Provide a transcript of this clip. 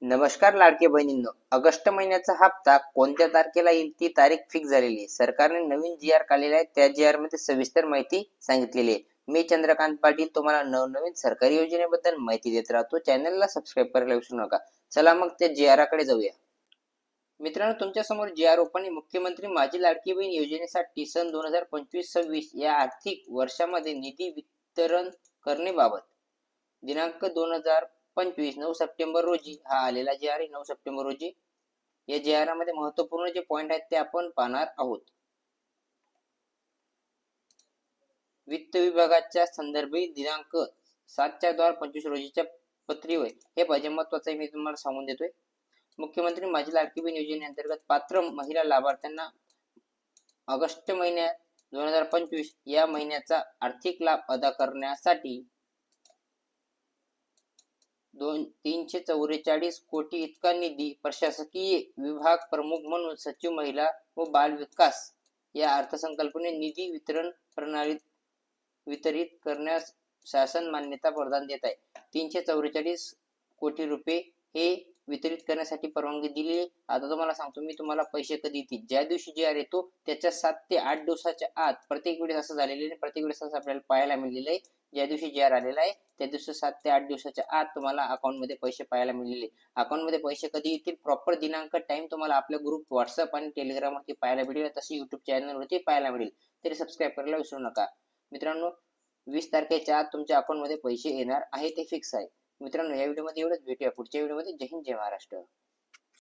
नमस्कार लाडके बहिणींनो, ऑगस्ट महिन्याचा हप्ता कोणत्या तारखेला येईल ती तारीख फिक्स झालेली आहे. सरकारने नवीन जी आर काढलेला आहे. त्या जी आर मध्ये सविस्तर माहिती सांगितलेली आहे. मी चंद्रकांत पाटील तुम्हाला नवनवीन सरकारी योजनेबद्दल माहिती देत राहतो. चॅनलला सबस्क्राईब करायला विसरू नका. चला मग त्या जी आर कडे जाऊया. मित्रांनो, तुमच्या समोर जी आर ओपन आहे. मुख्यमंत्री माझी लाडकी बहीण योजनेसाठी सन 2025-26 या आर्थिक वर्षामध्ये निधी वितरण करण्याबाबत दिनांक 2025 9 सप्टेंबर रोजी हा आलेला जी आर आहे. 9 सप्टेंबर रोजी या जी आर मध्ये महत्वपूर्ण जे पॉइंट आहेत ते आपण पाहणार आहोत. वित्त विभागाच्या संदर्भी दिनांक 7/4/25 रोजीच्या पत्रीवर हे पाहिजे महत्वाचं मी तुम्हाला सांगून देतोय. मुख्यमंत्री माझी लाडकी बहीण योजनेअंतर्गत पात्र महिला लाभार्थ्यांना ऑगस्ट महिन्यात 2025 या महिन्याचा आर्थिक लाभ अदा करण्यासाठी 344 कोटी इतका निधी प्रशासकीय विभाग प्रमुख म्हणून सचिव महिला व बाल विकास या अर्थसंकल्पने निधी वितरण प्रणालीत वितरित करण्यास शासन मान्यता प्रदान देत आहे. 344 कोटी रुपये हे वितरित करण्यासाठी परवानगी दिली. आता तुम्हाला सांगतो मी तुम्हाला पैसे कधी येतील. ज्या दिवशी जी आर येतो त्याच्या 7 ते 8 दिवसाच्या आत प्रत्येक वेळेस असं झालेलं आहे. प्रत्येक वेळेस असं आपल्याला पाहायला मिळालेलं आहे. ज्या दिवशी जी आर आलेला आहे त्या दिवशी 7 ते 8 दिवसाच्या आत तुम्हाला अकाउंट मध्ये पैसे पाहायला मिळालेले. अकाउंट मध्ये पैसे कधी येतील प्रॉपर दिनांक टाइम तुम्हाला आपल्या ग्रुप व्हॉट्सअप आणि टेलिग्राम वरती पाहायला मिळेल. तसे युट्यूब चॅनल वरती पाहायला मिळेल. तरी सबस्क्राईब करायला विसरू नका. मित्रांनो, 20 तारखेच्या आत तुमच्या अकाउंट मध्ये पैसे येणार आहे ते फिक्स आहे. मित्रांनो, या व्हिडिओ मध्ये एवढंच. भेटूया पुढच्या व्हिडिओ मध्ये. जय हिंद, जय महाराष्ट्र.